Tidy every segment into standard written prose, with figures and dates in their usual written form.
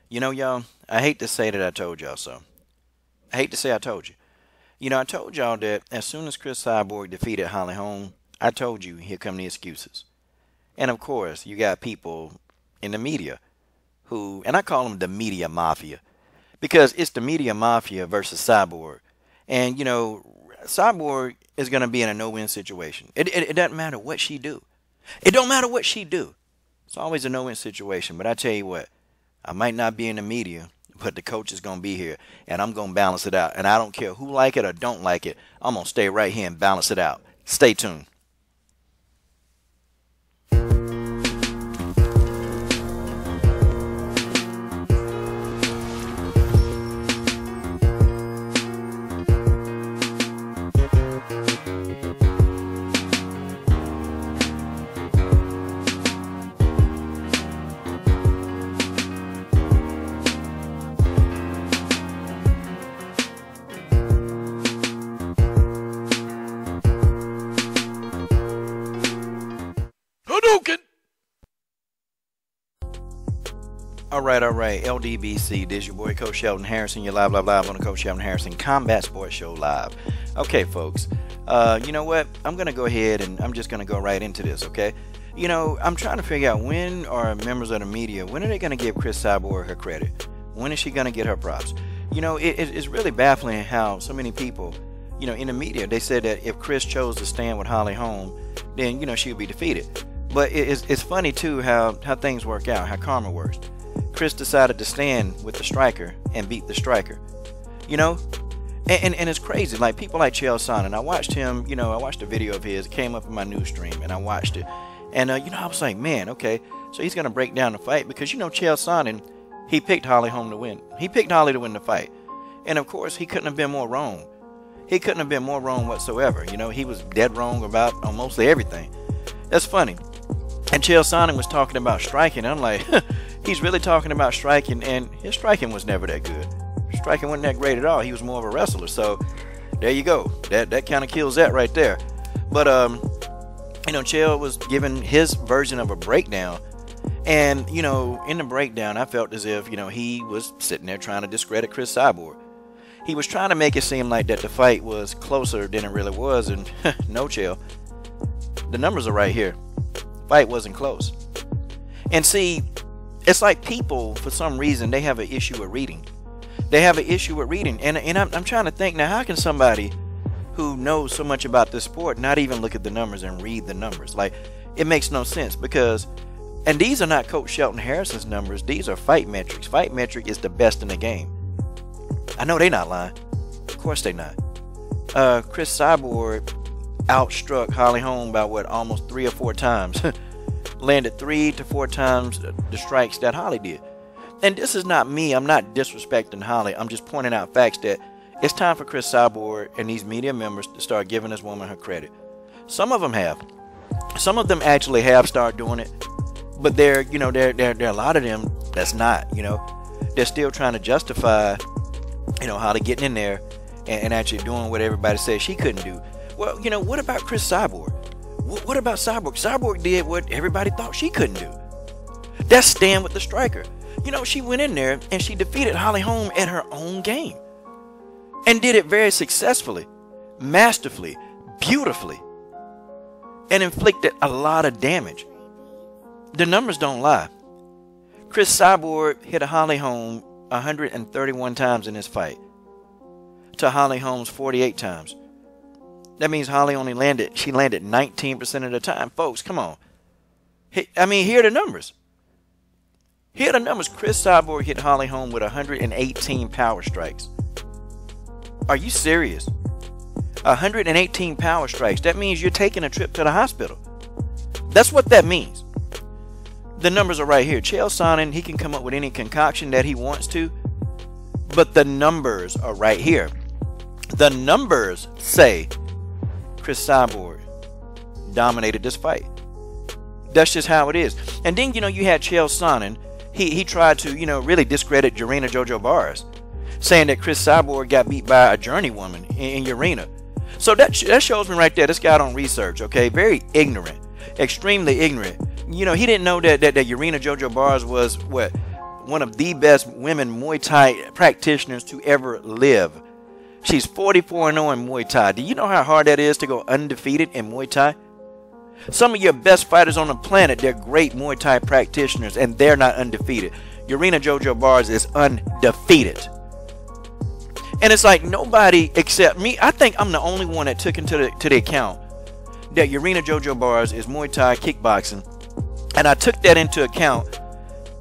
You know, y'all, I hate to say that I told y'all so. I hate to say I told you. You know, I told y'all that as soon as Chris Cyborg defeated Holly Holm, I told you here come the excuses. And of course, you got people in the media who, and I call them the media mafia, because it's the media mafia versus Cyborg. And, you know, Cyborg is going to be in a no-win situation. It doesn't matter what she do. It don't matter what she do. It's always a no-win situation. But I tell you what, I might not be in the media, but the coach is going to be here, and I'm going to balance it out. And I don't care who like it or don't like it. I'm going to stay right here and balance it out. Stay tuned. All right. LDBC, this is your boy Coach Sheldon Harrison. You're live on the Coach Sheldon Harrison Combat Sports Show live. Okay, folks. You know what? I'm going to go ahead and I'm just going to go right into this, okay? You know, I'm trying to figure out when are members of the media, when are they going to give Chris Cyborg her credit? When is she going to get her props? You know, it's really baffling how so many people, you know, in the media, they said that if Chris chose to stand with Holly Holm, then, you know, she would be defeated. But it's funny, too, how things work out, how karma works. Chris decided to stand with the striker and beat the striker, you know, and it's crazy. Like people like Chael Sonnen, I watched him, you know, I watched a video of his. It came up in my news stream, and I watched it, and you know, I was like, man, okay, so he's gonna break down the fight because you know Chael Sonnen, he picked Holly Holm to win. He picked Holly to win the fight, and of course he couldn't have been more wrong. He couldn't have been more wrong whatsoever. You know, he was dead wrong about mostly everything. That's funny. And Chael Sonnen was talking about striking. I'm like, he's really talking about striking, and his striking was never that good. Striking wasn't that great at all. He was more of a wrestler. So there you go. That kind of kills that right there. But you know, Chael was giving his version of a breakdown, and you know, in the breakdown, I felt as if you know he was sitting there trying to discredit Chris Cyborg. He was trying to make it seem like that the fight was closer than it really was, and no, Chael. The numbers are right here. Fight wasn't close. And see, it's like people, for some reason, they have an issue with reading. They have an issue with reading. And I'm trying to think, now how can somebody who knows so much about this sport not even look at the numbers and read the numbers? Like, it makes no sense because, and these are not Coach Shelton Harrison's numbers, these are Fight Metrics. Fight Metric is the best in the game. I know they're not lying. Of course they're not. Chris Cyborg outstruck Holly Holm by what, almost 3 or 4 times. Landed 3 to 4 times the strikes that Holly did. And this is not me, I'm not disrespecting Holly, I'm just pointing out facts that it's time for Chris Cyborg and these media members to start giving this woman her credit. Some of them have. Some of them actually have started doing it, but there are a lot of them that's not, you know. They're still trying to justify, you know, Holly getting in there and actually doing what everybody says she couldn't do. Well, you know, what about Chris Cyborg? What about Cyborg? Cyborg did what everybody thought she couldn't do. That's stand with the striker. You know, she went in there and she defeated Holly Holm at her own game. And did it very successfully, masterfully, beautifully. And inflicted a lot of damage. The numbers don't lie. Chris Cyborg hit a Holly Holm 131 times in this fight, to Holly Holm's 48 times. That means Holly only landed 19% of the time. Folks, come on. I mean, here are the numbers. Here are the numbers. Chris Cyborg hit Holly Holm with 118 power strikes. Are you serious? 118 power strikes. That means you're taking a trip to the hospital. That's what that means. The numbers are right here. Chael Sonnen, he can come up with any concoction that he wants to, but the numbers are right here. The numbers say Chris Cyborg dominated this fight. That's just how it is. And then, you know, you had Chael Sonnen. He tried to, you know, really discredit Urena Jojo Bars, saying that Chris Cyborg got beat by a journeywoman in Urena. So that shows me right there, this guy don't research, okay? Very ignorant, extremely ignorant. You know, he didn't know that Urena Jojo Bars was, what, one of the best women Muay Thai practitioners to ever live. She's 44-0 in Muay Thai. Do you know how hard that is to go undefeated in Muay Thai? Some of your best fighters on the planet, they're great Muay Thai practitioners, and they're not undefeated. Urena Jojo Bars is undefeated. And it's like nobody except me. I think I'm the only one that took into the account that Urena Jojo Bars is Muay Thai kickboxing. And I took that into account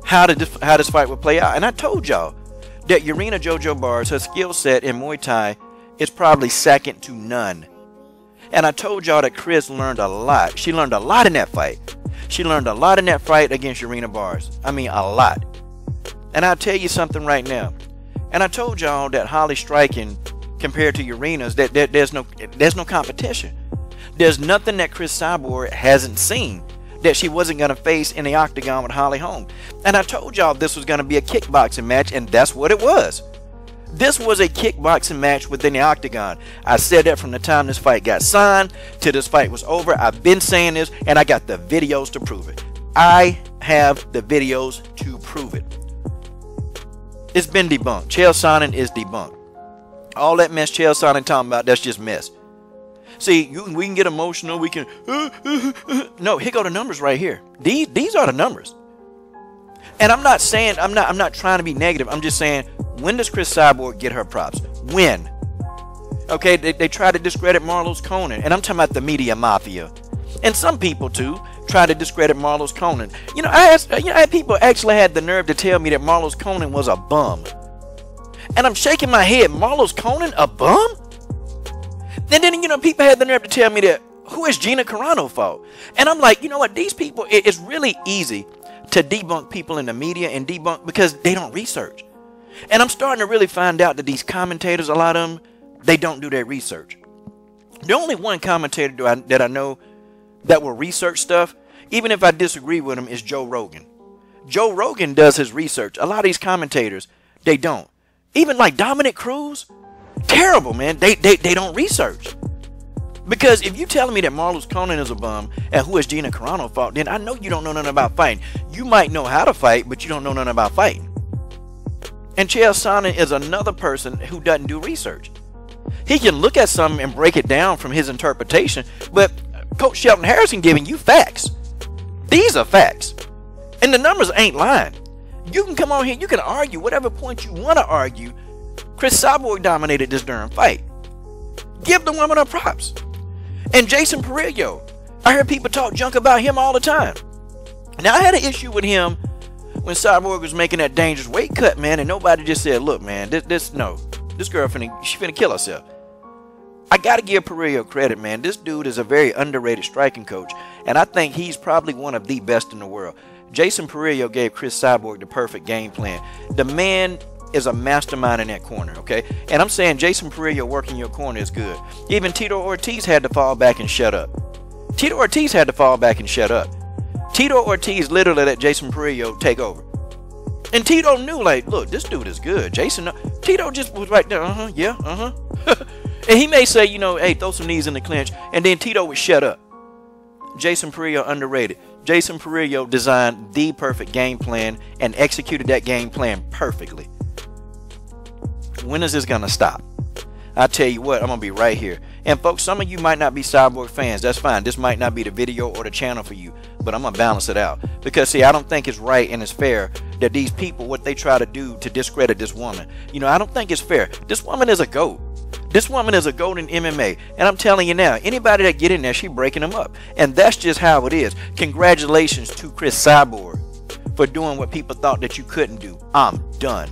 how this fight would play out. And I told y'all that Urena Jojo Bars, her skill set in Muay Thai is probably second to none. And I told y'all that Chris learned a lot. She learned a lot in that fight. She learned a lot in that fight against Urena Bars. I mean, a lot. And I'll tell you something right now. And I told y'all that Holly striking compared to Urena's, that there's no competition. There's nothing that Chris Cyborg hasn't seen that she wasn't going to face in the octagon with Holly Holm. And I told y'all this was going to be a kickboxing match, and that's what it was. This was a kickboxing match within the octagon. I said that from the time this fight got signed till this fight was over. I've been saying this, and I got the videos to prove it. I have the videos to prove it. It's been debunked. Chael Sonnen is debunked. All that mess Chael Sonnen talking about, that's just mess. See, we can get emotional. We can... No, here go the numbers right here. These are the numbers. And I'm not saying... I'm not trying to be negative. I'm just saying, when does Chris Cyborg get her props? When? Okay, they try to discredit Marlos Conan. And I'm talking about the media mafia. And some people, too, try to discredit Marlos Conan. You know, I had people actually had the nerve to tell me that Marlos Conan was a bum. And I'm shaking my head. Marlos Conan, a bum? And then, you know, people had the nerve to tell me that, who is Gina Carano for? And I'm like, you know what? These people, it's really easy to debunk people in the media and debunk because they don't research. And I'm starting to really find out that these commentators, a lot of them, they don't do their research. The only one commentator that I know that will research stuff, even if I disagree with him, is Joe Rogan. Joe Rogan does his research. A lot of these commentators, they don't. Even like Dominic Cruz, terrible, man. They don't research. Because if you telling me that Marlos Conan is a bum and who is Gina Carano for, then I know you don't know nothing about fighting. You might know how to fight, but you don't know nothing about fighting. And Chael Sonnen is another person who doesn't do research. He can look at something and break it down from his interpretation, but Coach Shelton Harrison giving you facts. These are facts. And the numbers ain't lying. You can come on here, you can argue whatever point you want to argue. Chris Cyborg dominated this darn fight. Give the woman her props. And Jason Parillo, I heard people talk junk about him all the time. Now, I had an issue with him when Cyborg was making that dangerous weight cut, man, and nobody just said, look, man, this girl finna kill herself. I gotta give Parillo credit, man. This dude is a very underrated striking coach, and I think he's probably one of the best in the world. Jason Parillo gave Chris Cyborg the perfect game plan. The man is a mastermind in that corner, okay? And I'm saying Jason Parillo working your corner is good. Even Tito Ortiz had to fall back and shut up. Tito Ortiz had to fall back and shut up. Tito Ortiz literally let Jason Parillo take over. And Tito knew, like, look, this dude is good. Tito just was right there, And he may say, you know, hey, throw some knees in the clinch, and then Tito would shut up. Jason Parillo underrated. Jason Parillo designed the perfect game plan and executed that game plan perfectly. When is this gonna stop? I tell you what, I'm gonna be right here. And folks, some of you might not be Cyborg fans. That's fine. This might not be the video or the channel for you, but I'm gonna balance it out. Because see, I don't think it's right and it's fair that these people, what they try to do to discredit this woman. You know, I don't think it's fair. This woman is a GOAT. This woman is a GOAT in MMA. And I'm telling you now, anybody that get in there, she breaking them up. And that's just how it is. Congratulations to Chris Cyborg for doing what people thought that you couldn't do. I'm done.